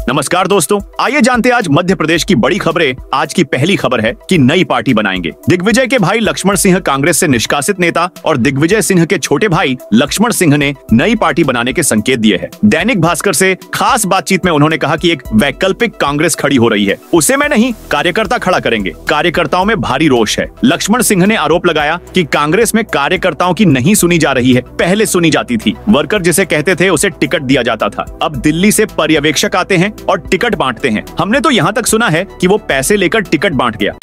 नमस्कार दोस्तों, आइए जानते हैं आज मध्य प्रदेश की बड़ी खबरें। आज की पहली खबर है कि नई पार्टी बनाएंगे। दिग्विजय के भाई लक्ष्मण सिंह कांग्रेस से निष्कासित नेता और दिग्विजय सिंह के छोटे भाई लक्ष्मण सिंह ने नई पार्टी बनाने के संकेत दिए हैं। दैनिक भास्कर से खास बातचीत में उन्होंने कहा कि एक वैकल्पिक कांग्रेस खड़ी हो रही है, उसे मैं नहीं कार्यकर्ता खड़ा करेंगे। कार्यकर्ताओं में भारी रोष है। लक्ष्मण सिंह ने आरोप लगाया कि कांग्रेस में कार्यकर्ताओं की नहीं सुनी जा रही है। पहले सुनी जाती थी, वर्कर जिसे कहते थे उसे टिकट दिया जाता था। अब दिल्ली से पर्यवेक्षक आते हैं और टिकट बांटते हैं। हमने तो यहां तक सुना है कि वो पैसे लेकर टिकट बांट गया।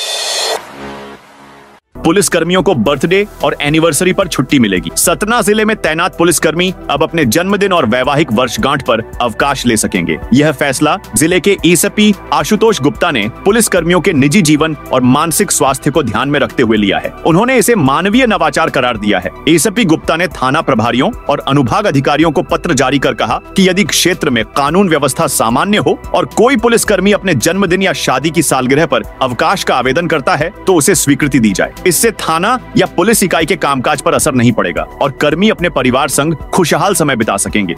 पुलिस कर्मियों को बर्थडे और एनिवर्सरी पर छुट्टी मिलेगी। सतना जिले में तैनात पुलिसकर्मी अब अपने जन्मदिन और वैवाहिक वर्षगांठ पर अवकाश ले सकेंगे। यह फैसला जिले के एसपी आशुतोष गुप्ता ने पुलिस कर्मियों के निजी जीवन और मानसिक स्वास्थ्य को ध्यान में रखते हुए लिया है। उन्होंने इसे मानवीय नवाचार करार दिया है। एसपी गुप्ता ने थाना प्रभारियों और अनुभाग अधिकारियों को पत्र जारी कर कहा कि यदि क्षेत्र में कानून व्यवस्था सामान्य हो और कोई पुलिसकर्मी अपने जन्मदिन या शादी की सालगिरह पर अवकाश का आवेदन करता है तो उसे स्वीकृति दी जाए। इससे थाना या पुलिस इकाई के कामकाज पर असर नहीं पड़ेगा और कर्मी अपने परिवार संग खुशहाल समय बिता सकेंगे।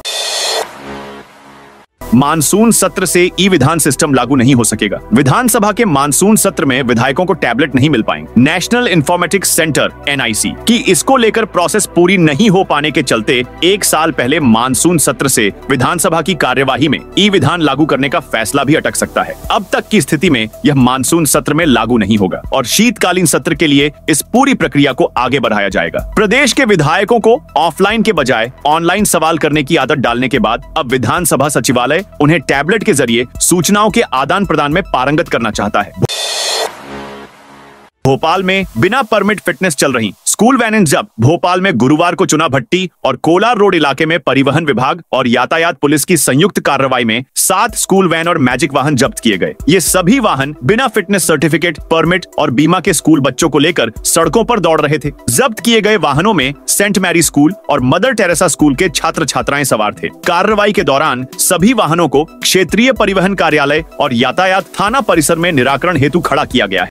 मानसून सत्र से ई विधान सिस्टम लागू नहीं हो सकेगा। विधानसभा के मानसून सत्र में विधायकों को टैबलेट नहीं मिल पाएंगे। नेशनल इंफॉर्मेटिक्स सेंटर (NIC) की इसको लेकर प्रोसेस पूरी नहीं हो पाने के चलते एक साल पहले मानसून सत्र से विधानसभा की कार्यवाही में ई विधान लागू करने का फैसला भी अटक सकता है। अब तक की स्थिति में यह मानसून सत्र में लागू नहीं होगा और शीतकालीन सत्र के लिए इस पूरी प्रक्रिया को आगे बढ़ाया जाएगा। प्रदेश के विधायकों को ऑफलाइन के बजाय ऑनलाइन सवाल करने की आदत डालने के बाद अब विधानसभा सचिवालय उन्हें टैबलेट के जरिए सूचनाओं के आदान प्रदान में पारंगत करना चाहता है। भोपाल में बिना परमिट फिटनेस चल रही स्कूल वैन जब्त। भोपाल में गुरुवार को चुनाभट्टी और कोलार रोड इलाके में परिवहन विभाग और यातायात पुलिस की संयुक्त कार्रवाई में 7 स्कूल वैन और मैजिक वाहन जब्त किए गए। ये सभी वाहन बिना फिटनेस सर्टिफिकेट, परमिट और बीमा के स्कूल बच्चों को लेकर सड़कों पर दौड़ रहे थे। जब्त किए गए वाहनों में सेंट मैरी स्कूल और मदर टेरेसा स्कूल के छात्र छात्राएं सवार थे। कार्रवाई के दौरान सभी वाहनों को क्षेत्रीय परिवहन कार्यालय और यातायात थाना परिसर में निराकरण हेतु खड़ा किया गया है।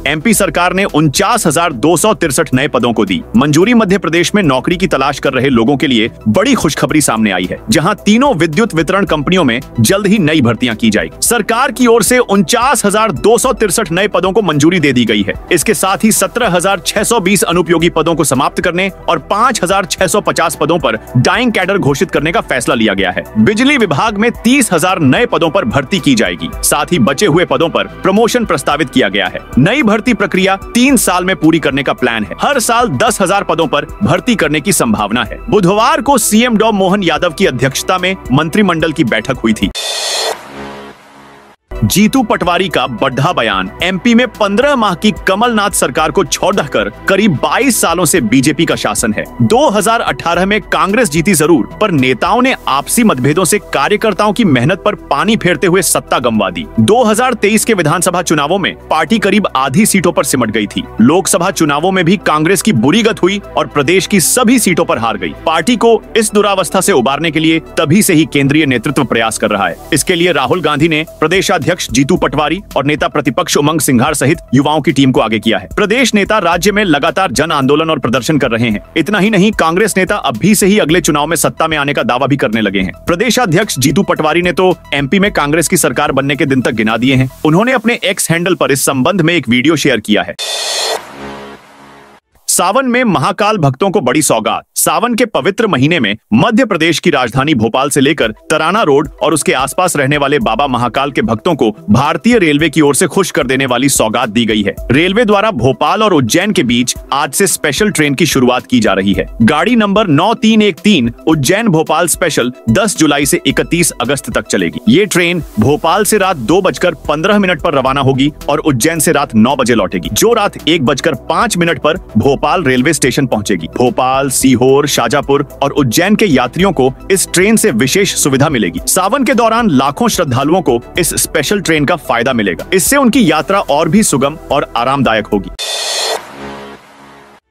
एमपी सरकार ने 49,263 नए पदों को दी मंजूरी। मध्य प्रदेश में नौकरी की तलाश कर रहे लोगों के लिए बड़ी खुशखबरी सामने आई है, जहां तीनों विद्युत वितरण कंपनियों में जल्द ही नई भर्तियां की जाएगी। सरकार की ओर से 49,263 नए पदों को मंजूरी दे दी गई है। इसके साथ ही 17,620 अनुपयोगी पदों को समाप्त करने और 5,650 पदों पर डाइंग कैडर घोषित करने का फैसला लिया गया है। बिजली विभाग में 30,000 नए पदों पर भर्ती की जाएगी। साथ ही बचे हुए पदों पर प्रमोशन प्रस्तावित किया गया है। नई भर्ती प्रक्रिया 3 साल में पूरी करने का प्लान है। हर साल 10,000 पदों पर भर्ती करने की संभावना है। बुधवार को सीएम डॉ मोहन यादव की अध्यक्षता में मंत्रिमंडल की बैठक हुई थी। जीतू पटवारी का बढ़ा बयान। एमपी में 15 माह की कमलनाथ सरकार को छोड़ कर करीब 22 सालों से बीजेपी का शासन है। 2018 में कांग्रेस जीती जरूर, पर नेताओं ने आपसी मतभेदों से कार्यकर्ताओं की मेहनत पर पानी फेरते हुए सत्ता गंवा दी। 2023 के विधानसभा चुनावों में पार्टी करीब आधी सीटों पर सिमट गई थी। लोकसभा चुनावों में भी कांग्रेस की बुरी गत हुई और प्रदेश की सभी सीटों पर हार गई। पार्टी को इस दुरावस्था से उबारने के लिए तभी से ही केंद्रीय नेतृत्व प्रयास कर रहा है। इसके लिए राहुल गांधी ने प्रदेशाध्यक्ष जीतू पटवारी और नेता प्रतिपक्ष उमंग सिंघार सहित युवाओं की टीम को आगे किया है। प्रदेश नेता राज्य में लगातार जन आंदोलन और प्रदर्शन कर रहे हैं। इतना ही नहीं, कांग्रेस नेता अभी से ही अगले चुनाव में सत्ता में आने का दावा भी करने लगे हैं। प्रदेशाध्यक्ष जीतू पटवारी ने तो एमपी में कांग्रेस की सरकार बनने के दिन तक गिना दिए हैं। उन्होंने अपने एक्स हैंडल पर इस संबंध में एक वीडियो शेयर किया है। सावन में महाकाल भक्तों को बड़ी सौगात। सावन के पवित्र महीने में मध्य प्रदेश की राजधानी भोपाल से लेकर तराना रोड और उसके आसपास रहने वाले बाबा महाकाल के भक्तों को भारतीय रेलवे की ओर से खुश कर देने वाली सौगात दी गई है। रेलवे द्वारा भोपाल और उज्जैन के बीच आज से स्पेशल ट्रेन की शुरुआत की जा रही है। गाड़ी नंबर 9313 उज्जैन भोपाल स्पेशल 10 जुलाई से 31 अगस्त तक चलेगी। ये ट्रेन भोपाल से रात 2:15 पर रवाना होगी और उज्जैन से रात 9 बजे लौटेगी, जो रात 1:05 पर भोपाल रेलवे स्टेशन पहुंचेगी। भोपाल, सीहोर, शाजापुर और उज्जैन के यात्रियों को इस ट्रेन से विशेष सुविधा मिलेगी। सावन के दौरान लाखों श्रद्धालुओं को इस स्पेशल ट्रेन का फायदा मिलेगा। इससे उनकी यात्रा और भी सुगम और आरामदायक होगी।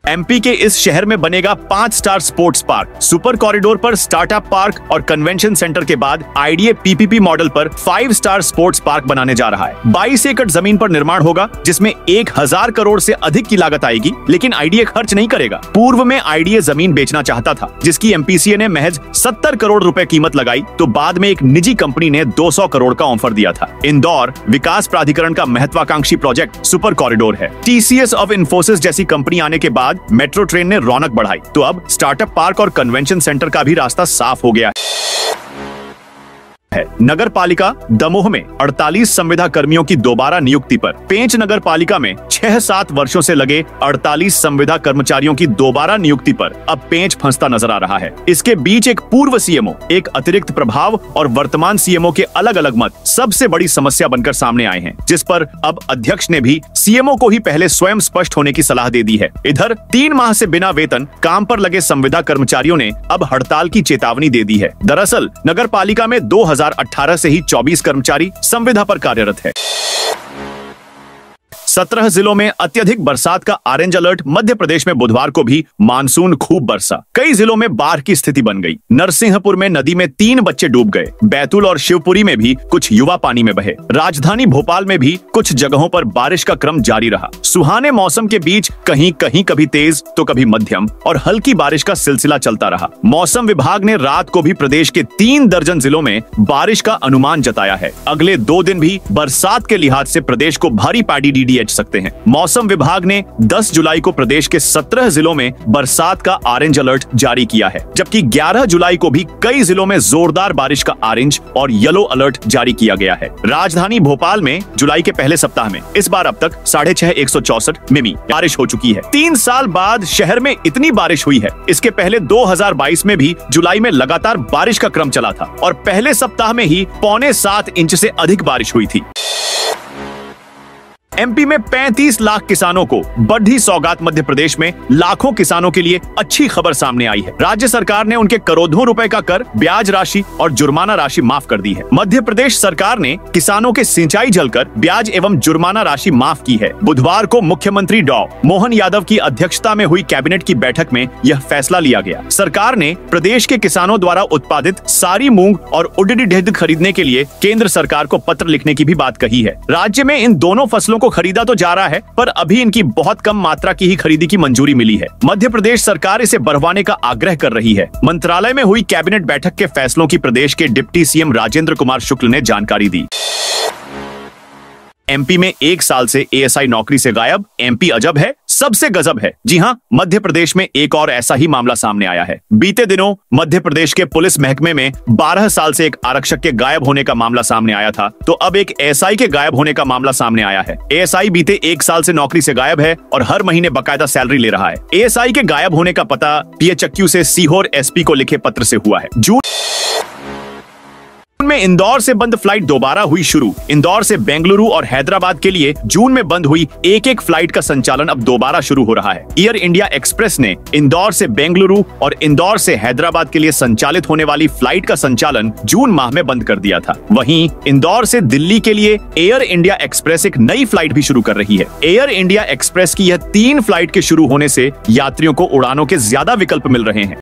एमपी के इस शहर में बनेगा 5 star sports park. Super corridor पर स्टार्टअप पार्क और कन्वेंशन सेंटर के बाद आईडीए पीपीपी मॉडल पर 5 स्टार स्पोर्ट्स पार्क बनाने जा रहा है। 22 एकड़ जमीन पर निर्माण होगा, जिसमें 1000 करोड़ से अधिक की लागत आएगी, लेकिन आईडीए खर्च नहीं करेगा। पूर्व में आईडीए जमीन बेचना चाहता था, जिसकी एमपीसीए ने महज 70 करोड़ रुपए कीमत लगाई, तो बाद में एक निजी कंपनी ने 200 करोड़ का ऑफर दिया था। इंदौर विकास प्राधिकरण का महत्वाकांक्षी प्रोजेक्ट सुपर कॉरिडोर है। टीसीएस और इन्फोसिस जैसी कंपनी आने के बाद मेट्रो ट्रेन ने रौनक बढ़ाई, तो अब स्टार्टअप पार्क और कन्वेंशन सेंटर का भी रास्ता साफ हो गया है। नगर पालिका दमोह में 48 संविदा कर्मियों की दोबारा नियुक्ति पर पेंच नगर पालिका में 6-7 वर्षों से लगे 48 संविदा कर्मचारियों की दोबारा नियुक्ति पर अब पेंच फंसता नजर आ रहा है। इसके बीच एक पूर्व सीएमओ, एक अतिरिक्त प्रभाव और वर्तमान सीएमओ के अलग अलग मत सबसे बड़ी समस्या बनकर सामने आए हैं, जिस पर अब अध्यक्ष ने भी सीएमओ को ही पहले स्वयं स्पष्ट होने की सलाह दे दी है। इधर 3 माह से बिना वेतन काम पर लगे संविदा कर्मचारियों ने अब हड़ताल की चेतावनी दे दी है। दरअसल नगर पालिका में 2018 से ही 24 कर्मचारी संविदा पर कार्यरत है। 17 जिलों में अत्यधिक बरसात का ऑरेंज अलर्ट। मध्य प्रदेश में बुधवार को भी मानसून खूब बरसा, कई जिलों में बाढ़ की स्थिति बन गई। नरसिंहपुर में नदी में 3 बच्चे डूब गए। बैतूल और शिवपुरी में भी कुछ युवा पानी में बहे। राजधानी भोपाल में भी कुछ जगहों पर बारिश का क्रम जारी रहा। सुहाने मौसम के बीच कहीं कहीं कभी तेज तो कभी मध्यम और हल्की बारिश का सिलसिला चलता रहा। मौसम विभाग ने रात को भी प्रदेश के 3 दर्जन जिलों में बारिश का अनुमान जताया है। अगले 2 दिन भी बरसात के लिहाज से प्रदेश को भारी पैडी डीडीएच सकते हैं। मौसम विभाग ने 10 जुलाई को प्रदेश के 17 जिलों में बरसात का ऑरेंज अलर्ट जारी किया है, जबकि 11 जुलाई को भी कई जिलों में जोरदार बारिश का ऑरेंज और येलो अलर्ट जारी किया गया है। राजधानी भोपाल में जुलाई के पहले सप्ताह में इस बार अब तक 6,164 मिमी बारिश हो चुकी है। 3 साल बाद शहर में इतनी बारिश हुई है। इसके पहले 2022 में भी जुलाई में लगातार बारिश का क्रम चला था और पहले सप्ताह में ही 6.25 इंच से अधिक बारिश हुई थी। एमपी में 35 लाख किसानों को बढ़ी सौगात। मध्य प्रदेश में लाखों किसानों के लिए अच्छी खबर सामने आई है। राज्य सरकार ने उनके करोड़ों रुपए का कर, ब्याज राशि और जुर्माना राशि माफ कर दी है। मध्य प्रदेश सरकार ने किसानों के सिंचाई जल कर, ब्याज एवं जुर्माना राशि माफ की है। बुधवार को मुख्यमंत्री डॉ मोहन यादव की अध्यक्षता में हुई कैबिनेट की बैठक में यह फैसला लिया गया। सरकार ने प्रदेश के किसानों द्वारा उत्पादित सारी मूंग और उड़दी ढेद खरीदने के लिए केंद्र सरकार को पत्र लिखने की भी बात कही है। राज्य में इन दोनों फसलों को खरीदा तो जा रहा है, पर अभी इनकी बहुत कम मात्रा की ही खरीदी की मंजूरी मिली है। मध्य प्रदेश सरकार इसे बढ़वाने का आग्रह कर रही है। मंत्रालय में हुई कैबिनेट बैठक के फैसलों की प्रदेश के डिप्टी सीएम राजेंद्र कुमार शुक्ल ने जानकारी दी। एमपी में 1 साल से एएसआई नौकरी से गायब। एमपी अजब है, सबसे गजब है। जी हां, मध्य प्रदेश में एक और ऐसा ही मामला सामने आया है। बीते दिनों मध्य प्रदेश के पुलिस महकमे में 12 साल से एक आरक्षक के गायब होने का मामला सामने आया था, तो अब एक एएसआई के गायब होने का मामला सामने आया है। एएसआई बीते 1 साल से नौकरी से गायब है और हर महीने बकायदा सैलरी ले रहा है। एएसआई के गायब होने का पता पीएचक्यू से सीहोर एसपी को लिखे पत्र से हुआ है। जून में इंदौर से बंद फ्लाइट दोबारा हुई शुरू। इंदौर से बेंगलुरु और हैदराबाद के लिए जून में बंद हुई एक फ्लाइट का संचालन अब दोबारा शुरू हो रहा है। एयर इंडिया एक्सप्रेस ने इंदौर से बेंगलुरु और इंदौर से हैदराबाद के लिए संचालित होने वाली फ्लाइट का संचालन जून माह में बंद कर दिया था। वहीं इंदौर से दिल्ली के लिए एयर इंडिया एक्सप्रेस एक नई फ्लाइट भी शुरू कर रही है। एयर इंडिया एक्सप्रेस की यह 3 फ्लाइट के शुरू होने से यात्रियों को उड़ानों के ज्यादा विकल्प मिल रहे हैं।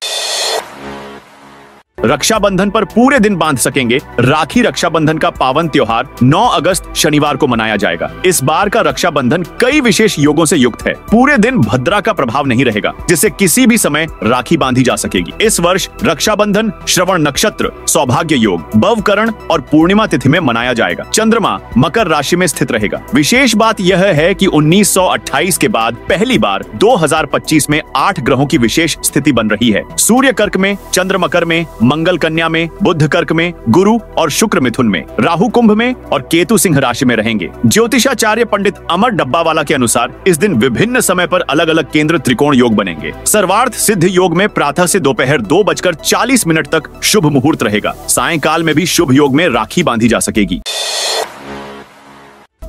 रक्षाबंधन पर पूरे दिन बांध सकेंगे। राखी रक्षाबंधन का पावन त्योहार 9 अगस्त शनिवार को मनाया जाएगा। इस बार का रक्षाबंधन कई विशेष योगों से युक्त है। पूरे दिन भद्रा का प्रभाव नहीं रहेगा, जिससे किसी भी समय राखी बांधी जा सकेगी। इस वर्ष रक्षाबंधन श्रवण नक्षत्र, सौभाग्य योग, भवकरण और पूर्णिमा तिथि में मनाया जाएगा। चंद्रमा मकर राशि में स्थित रहेगा। विशेष बात यह है कि 1928 के बाद पहली बार 2025 में 8 ग्रहों की विशेष स्थिति बन रही है। सूर्य कर्क में, चंद्र मकर में, मंगल कन्या में, बुध कर्क में, गुरु और शुक्र मिथुन में, राहु कुंभ में और केतु सिंह राशि में रहेंगे। ज्योतिषाचार्य पंडित अमर डब्बावाला के अनुसार इस दिन विभिन्न समय पर अलग अलग केंद्र त्रिकोण योग बनेंगे। सर्वार्थ सिद्ध योग में प्रातः से दोपहर 2:40 तक शुभ मुहूर्त रहेगा। सायंकाल में भी शुभ योग में राखी बांधी जा सकेगी।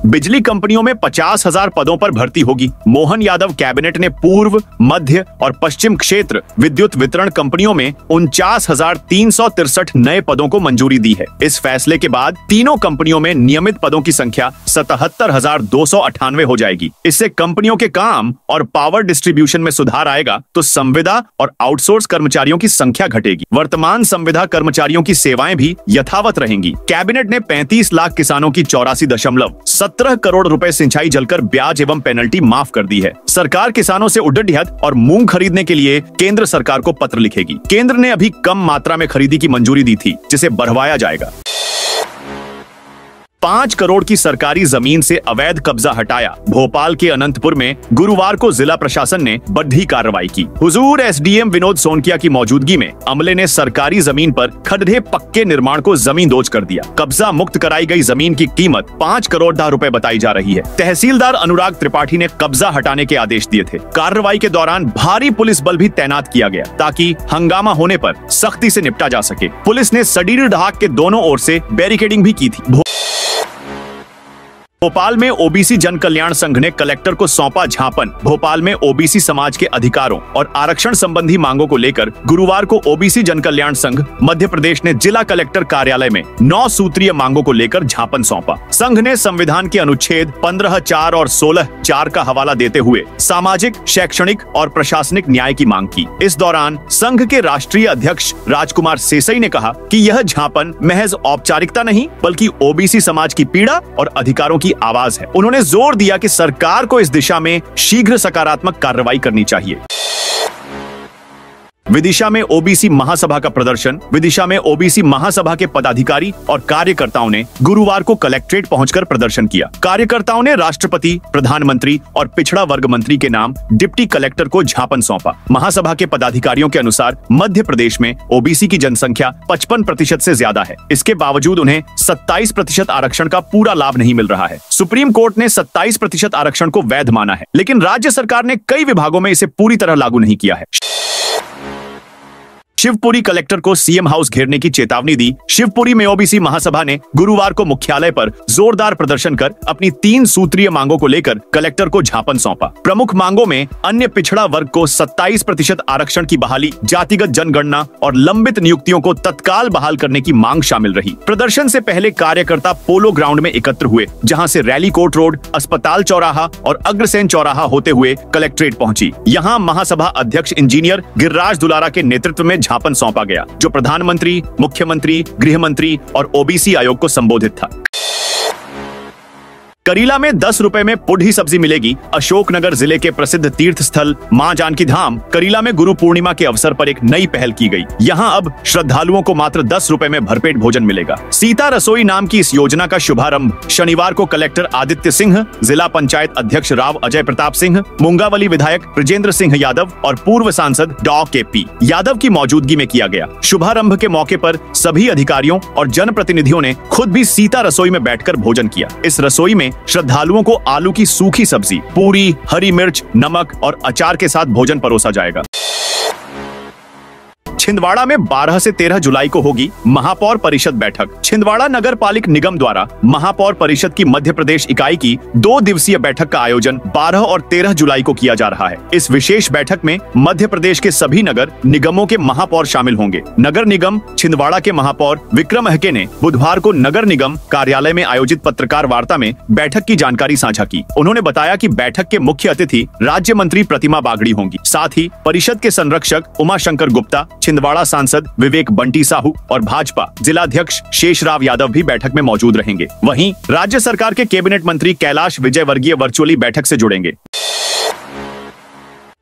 बिजली कंपनियों में 50,000 पदों पर भर्ती होगी। मोहन यादव कैबिनेट ने पूर्व, मध्य और पश्चिम क्षेत्र विद्युत वितरण कंपनियों में 49,363 नए पदों को मंजूरी दी है। इस फैसले के बाद तीनों कंपनियों में नियमित पदों की संख्या 77,298 हो जाएगी। इससे कंपनियों के काम और पावर डिस्ट्रीब्यूशन में सुधार आएगा तो संविदा और आउटसोर्स कर्मचारियों की संख्या घटेगी। वर्तमान संविदा कर्मचारियों की सेवाएं भी यथावत रहेंगी। कैबिनेट ने 35 लाख किसानों की 84.17 करोड़ रुपए सिंचाई जलकर ब्याज एवं पेनल्टी माफ कर दी है। सरकार किसानों से उड़द और मूंग खरीदने के लिए केंद्र सरकार को पत्र लिखेगी। केंद्र ने अभी कम मात्रा में खरीदी की मंजूरी दी थी, जिसे बढ़वाया जाएगा। 5 करोड़ की सरकारी जमीन से अवैध कब्जा हटाया। भोपाल के अनंतपुर में गुरुवार को जिला प्रशासन ने बड़ी कार्रवाई की। हुजूर एसडीएम विनोद सोनकिया की मौजूदगी में अमले ने सरकारी जमीन पर खड्डे पक्के निर्माण को जमींदोज कर दिया। कब्जा मुक्त कराई गई जमीन की कीमत 5 करोड़ रुपए बताई जा रही है। तहसीलदार अनुराग त्रिपाठी ने कब्जा हटाने के आदेश दिए थे। कार्रवाई के दौरान भारी पुलिस बल भी तैनात किया गया ताकि हंगामा होने पर सख्ती से निपटा जा सके। पुलिस ने सडीर ढाक के दोनों ओर से बैरिकेडिंग भी की थी। भोपाल में ओबीसी जन कल्याण संघ ने कलेक्टर को सौंपा ज्ञापन। भोपाल में ओबीसी समाज के अधिकारों और आरक्षण संबंधी मांगों को लेकर गुरुवार को ओबीसी जन कल्याण संघ मध्य प्रदेश ने जिला कलेक्टर कार्यालय में 9 सूत्रीय मांगों को लेकर ज्ञापन सौंपा। संघ ने संविधान के अनुच्छेद 15(4) और 16(4) का हवाला देते हुए सामाजिक, शैक्षणिक और प्रशासनिक न्याय की मांग की। इस दौरान संघ के राष्ट्रीय अध्यक्ष राजकुमार सेसई ने कहा कि यह ज्ञापन महज औपचारिकता नहीं बल्कि ओबीसी समाज की पीड़ा और अधिकारों की आवाज है। उन्होंने जोर दिया कि सरकार को इस दिशा में शीघ्र सकारात्मक कार्रवाई करनी चाहिए। विदिशा में ओबीसी महासभा का प्रदर्शन। विदिशा में ओबीसी महासभा के पदाधिकारी और कार्यकर्ताओं ने गुरुवार को कलेक्ट्रेट पहुंचकर प्रदर्शन किया। कार्यकर्ताओं ने राष्ट्रपति, प्रधानमंत्री और पिछड़ा वर्ग मंत्री के नाम डिप्टी कलेक्टर को ज्ञापन सौंपा। महासभा के पदाधिकारियों के अनुसार मध्य प्रदेश में ओबीसी की जनसंख्या 55% से ज्यादा है। इसके बावजूद उन्हें 27% आरक्षण का पूरा लाभ नहीं मिल रहा है। सुप्रीम कोर्ट ने 27% आरक्षण को वैध माना है, लेकिन राज्य सरकार ने कई विभागों में इसे पूरी तरह लागू नहीं किया है। शिवपुरी कलेक्टर को सीएम हाउस घेरने की चेतावनी दी। शिवपुरी में ओबीसी महासभा ने गुरुवार को मुख्यालय पर जोरदार प्रदर्शन कर अपनी 3 सूत्रीय मांगों को लेकर कलेक्टर को ज्ञापन सौंपा। प्रमुख मांगों में अन्य पिछड़ा वर्ग को 27% आरक्षण की बहाली, जातिगत जनगणना और लंबित नियुक्तियों को तत्काल बहाल करने की मांग शामिल रही। प्रदर्शन से पहले कार्यकर्ता पोलो ग्राउंड में एकत्र हुए, जहां से रैली कोर्ट रोड, अस्पताल चौराहा और अग्रसेन चौराहा होते हुए कलेक्ट्रेट पहुंची। यहां महासभा अध्यक्ष इंजीनियर गिरिराज दुलारा के नेतृत्व में ज्ञापन सौंपा गया, जो प्रधानमंत्री, मुख्यमंत्री, गृह मंत्री और ओबीसी आयोग को संबोधित था। करीला में 10 रुपए में पुढ़ी सब्जी मिलेगी। अशोकनगर जिले के प्रसिद्ध तीर्थ स्थल मां जानकी धाम करीला में गुरु पूर्णिमा के अवसर पर एक नई पहल की गई। यहां अब श्रद्धालुओं को मात्र 10 रुपए में भरपेट भोजन मिलेगा। सीता रसोई नाम की इस योजना का शुभारंभ शनिवार को कलेक्टर आदित्य सिंह, जिला पंचायत अध्यक्ष राव अजय प्रताप सिंह, मुंगावली विधायक ब्रजेंद्र सिंह यादव और पूर्व सांसद डॉ के.पी. यादव की मौजूदगी में किया गया। शुभारंभ के मौके पर सभी अधिकारियों और जनप्रतिनिधियों ने खुद भी सीता रसोई में बैठकर भोजन किया। इस रसोई में श्रद्धालुओं को आलू की सूखी सब्जी, पूरी, हरी मिर्च, नमक और अचार के साथ भोजन परोसा जाएगा। छिंदवाड़ा में 12 से 13 जुलाई को होगी महापौर परिषद बैठक। छिंदवाड़ा नगर पालिक निगम द्वारा महापौर परिषद की मध्य प्रदेश इकाई की 2 दिवसीय बैठक का आयोजन 12 और 13 जुलाई को किया जा रहा है। इस विशेष बैठक में मध्य प्रदेश के सभी नगर निगमों के महापौर शामिल होंगे। नगर निगम छिंदवाड़ा के महापौर विक्रम अहके ने बुधवार को नगर निगम कार्यालय में आयोजित पत्रकार वार्ता में बैठक की जानकारी साझा की। उन्होंने बताया कि बैठक के मुख्य अतिथि राज्य मंत्री प्रतिमा बागड़ी होंगी। साथ ही परिषद के संरक्षक उमाशंकर गुप्ता, छिंदवाड़ा सांसद विवेक बंटी साहू और भाजपा जिलाध्यक्ष शेषराव यादव भी बैठक में मौजूद रहेंगे। वहीं राज्य सरकार के कैबिनेट मंत्री कैलाश विजयवर्गीय वर्चुअली बैठक से जुड़ेंगे।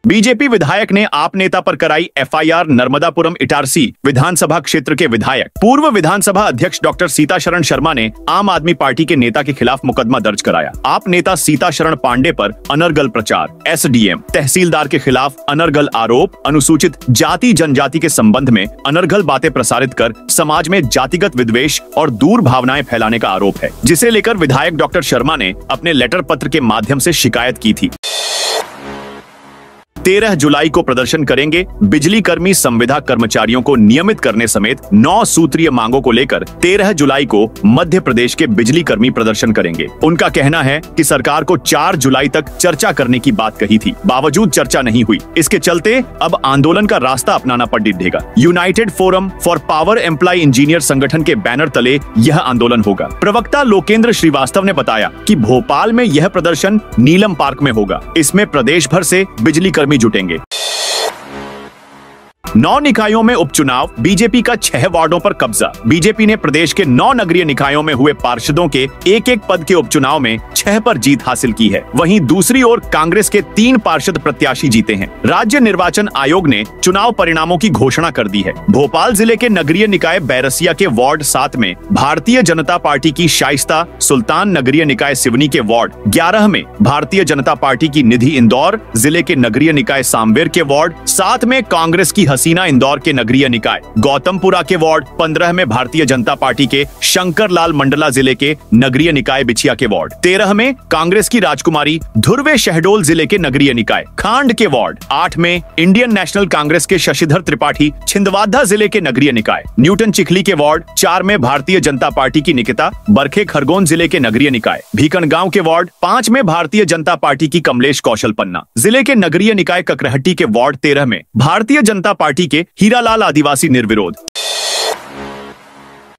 बीजेपी विधायक ने आप नेता पर कराई एफआईआर। नर्मदापुरम इटारसी विधानसभा क्षेत्र के विधायक पूर्व विधानसभा अध्यक्ष डॉक्टर सीताशरण शर्मा ने आम आदमी पार्टी के नेता के खिलाफ मुकदमा दर्ज कराया। आप नेता सीताशरण पांडे पर अनर्गल प्रचार, एसडीएम, तहसीलदार के खिलाफ अनर्गल आरोप, अनुसूचित जाति जनजाति के संबंध में अनर्गल बातें प्रसारित कर समाज में जातिगत विद्वेष और दूर भावनाएं फैलाने का आरोप है, जिसे लेकर विधायक डॉक्टर शर्मा ने अपने लेटर पत्र के माध्यम से शिकायत की थी। 13 जुलाई को प्रदर्शन करेंगे। बिजली कर्मी संविदा कर्मचारियों को नियमित करने समेत 9 सूत्रीय मांगों को लेकर 13 जुलाई को मध्य प्रदेश के बिजली कर्मी प्रदर्शन करेंगे। उनका कहना है कि सरकार को 4 जुलाई तक चर्चा करने की बात कही थी, बावजूद चर्चा नहीं हुई। इसके चलते अब आंदोलन का रास्ता अपनाना पड़ेगा। United forum for power employ engineer संगठन के बैनर तले यह आंदोलन होगा। प्रवक्ता लोकेंद्र श्रीवास्तव ने बताया कि भोपाल में यह प्रदर्शन नीलम पार्क में होगा। इसमें प्रदेश भर से बिजली कर्मी जुटेंगे। 9 निकायों में उपचुनाव, बीजेपी का 6 वार्डों पर कब्जा। बीजेपी ने प्रदेश के 9 नगरीय निकायों में हुए पार्षदों के एक पद के उपचुनाव में 6 पर जीत हासिल की है। वहीं दूसरी ओर कांग्रेस के 3 पार्षद प्रत्याशी जीते हैं। राज्य निर्वाचन आयोग ने चुनाव परिणामों की घोषणा कर दी है। भोपाल जिले के नगरीय निकाय बैरसिया के वार्ड 7 में भारतीय जनता पार्टी की शाइस्ता सुल्तान, नगरीय निकाय सिवनी के वार्ड 11 में भारतीय जनता पार्टी की निधि, इंदौर जिले के नगरीय निकाय सांवेर के वार्ड 7 में कांग्रेस की हसीना, इंदौर के नगरीय निकाय गौतमपुरा के वार्ड 15 में भारतीय जनता पार्टी के शंकरलाल, मंडला जिले के नगरीय निकाय बिछिया के वार्ड 13 में कांग्रेस की राजकुमारी, धुर्वे शहडोल जिले के नगरीय निकाय खांड के वार्ड 8 में इंडियन नेशनल कांग्रेस के शशिधर त्रिपाठी, छिंदवाड़ा जिले के नगरीय निकाय न्यूटन चिखली के वार्ड 4 में भारतीय जनता पार्टी की निकिता, बरखे खरगोन जिले के नगरीय निकाय भीकनगांव के वार्ड 5 में भारतीय जनता पार्टी की कमलेश कौशल, पन्ना जिले के नगरीय निकाय ककरहट्टी के वार्ड 13 में भारतीय जनता पार्टी के हीरालाल आदिवासी निर्विरोध।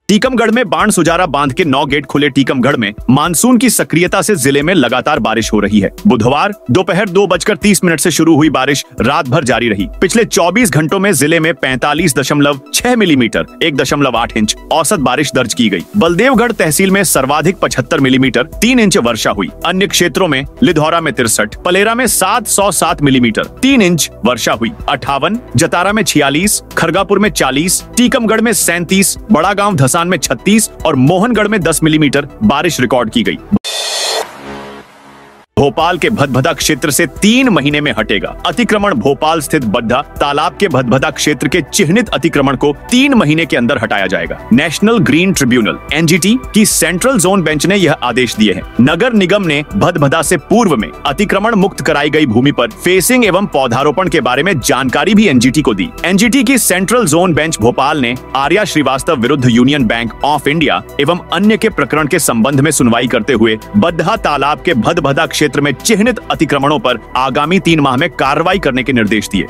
टीकमगढ़ में बाण सुजारा बांध के 9 गेट खुले। टीकमगढ़ में मानसून की सक्रियता से जिले में लगातार बारिश हो रही है। बुधवार दोपहर 2:30 से शुरू हुई बारिश रात भर जारी रही। पिछले 24 घंटों में जिले में 45.6 मिलीमीटर 1.8 इंच औसत बारिश दर्ज की गई। बलदेवगढ़ तहसील में सर्वाधिक 75 मिलीमीटर 3 इंच वर्षा हुई। अन्य क्षेत्रों में लिधौरा में 63, पलेरा में 707 मिलीमीटर 3 इंच वर्षा हुई। 58, जतारा में 46, खरगापुर में 40, टीकमगढ़ में 37, बड़ागांव धसान में 36 और मोहनगढ़ में 10 मिलीमीटर बारिश रिकॉर्ड की गई। भोपाल के भदभदा क्षेत्र से 3 महीने में हटेगा अतिक्रमण। भोपाल स्थित बड्ढा तालाब के भदभदा क्षेत्र के चिह्नित अतिक्रमण को 3 महीने के अंदर हटाया जाएगा। नेशनल ग्रीन ट्रिब्यूनल (एनजीटी) की सेंट्रल जोन बेंच ने यह आदेश दिए हैं। नगर निगम ने भदभदा से पूर्व में अतिक्रमण मुक्त कराई गई भूमि पर फेसिंग एवं पौधारोपण के बारे में जानकारी भी एनजीटी को दी। एनजीटी की सेंट्रल जोन बेंच भोपाल ने आर्या श्रीवास्तव विरुद्ध यूनियन बैंक ऑफ इंडिया एवं अन्य के प्रकरण के संबंध में सुनवाई करते हुए बड्ढा तालाब के भदभदा क्षेत्र में चिह्नित अतिक्रमणों पर आगामी 3 माह में कार्रवाई करने के निर्देश दिए।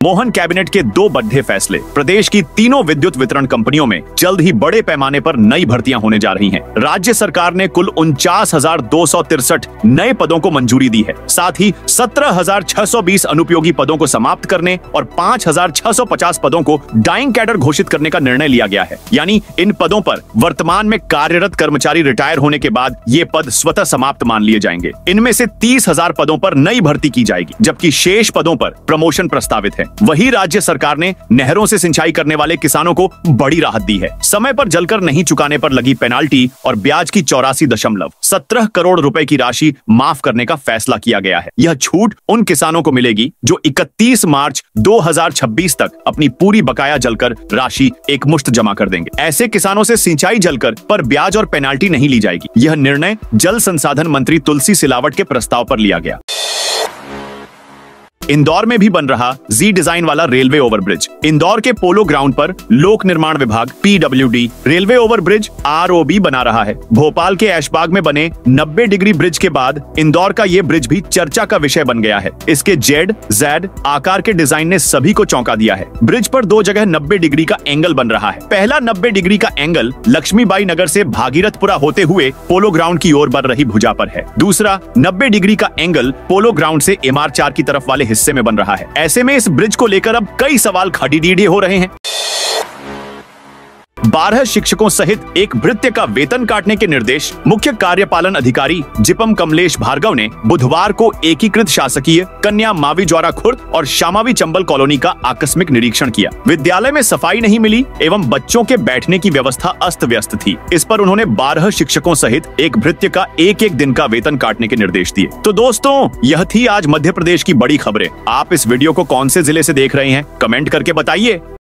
मोहन कैबिनेट के 2 बड़े फैसले। प्रदेश की तीनों विद्युत वितरण कंपनियों में जल्द ही बड़े पैमाने पर नई भर्तियां होने जा रही हैं। राज्य सरकार ने कुल 49,263 नए पदों को मंजूरी दी है। साथ ही 17,620 अनुपयोगी पदों को समाप्त करने और 5,650 पदों को डाइंग कैडर घोषित करने का निर्णय लिया गया है। यानी इन पदों पर वर्तमान में कार्यरत कर्मचारी रिटायर होने के बाद ये पद स्वतः समाप्त मान लिए जाएंगे। इनमें से 30,000 पदों पर नई भर्ती की जाएगी, जबकि शेष पदों पर प्रमोशन प्रस्तावित है। वही राज्य सरकार ने नहरों से सिंचाई करने वाले किसानों को बड़ी राहत दी है। समय पर जलकर नहीं चुकाने पर लगी पेनाल्टी और ब्याज की 84.17 करोड़ रुपए की राशि माफ करने का फैसला किया गया है। यह छूट उन किसानों को मिलेगी जो 31 मार्च 2026 तक अपनी पूरी बकाया जलकर राशि एकमुश्त जमा कर देंगे। ऐसे किसानों से सिंचाई जलकर पर ब्याज और पेनाल्टी नहीं ली जाएगी। यह निर्णय जल संसाधन मंत्री तुलसी सिलावट के प्रस्ताव पर लिया गया। इंदौर में भी बन रहा जी डिजाइन वाला रेलवे ओवरब्रिज। इंदौर के पोलो ग्राउंड पर लोक निर्माण विभाग (पीडब्ल्यूडी) रेलवे ओवरब्रिज (आरओबी) बना रहा है। भोपाल के ऐशबाग में बने 90 डिग्री ब्रिज के बाद इंदौर का ये ब्रिज भी चर्चा का विषय बन गया है। इसके जेड आकार के डिजाइन ने सभी को चौंका दिया है। ब्रिज पर 2 जगह 90 डिग्री का एंगल बन रहा है। पहला 90 डिग्री का एंगल लक्ष्मीबाई नगर से भागीरथपुरा होते हुए पोलो ग्राउंड की ओर बन रही भुजा पर है। दूसरा 90 डिग्री का एंगल पोलो ग्राउंड से MR4 की तरफ वाले हिस्से में बन रहा है। ऐसे में इस ब्रिज को लेकर अब कई सवाल खड़ीडीडे हो रहे हैं। 12 शिक्षकों सहित एक भृत्य का वेतन काटने के निर्देश मुख्य कार्यपालन अधिकारी जिपम कमलेश भार्गव ने बुधवार को एकीकृत शासकीय कन्या मावी ज्वारा खुर्द और श्यामावी चंबल कॉलोनी का आकस्मिक निरीक्षण किया। विद्यालय में सफाई नहीं मिली एवं बच्चों के बैठने की व्यवस्था अस्त व्यस्त थी। इस पर उन्होंने 12 शिक्षकों सहित एक भृत्य का एक दिन का वेतन काटने के निर्देश दिए। तो दोस्तों, यह थी आज मध्य प्रदेश की बड़ी खबरें। आप इस वीडियो को कौन से जिले से देख रहे हैं, कमेंट करके बताइए।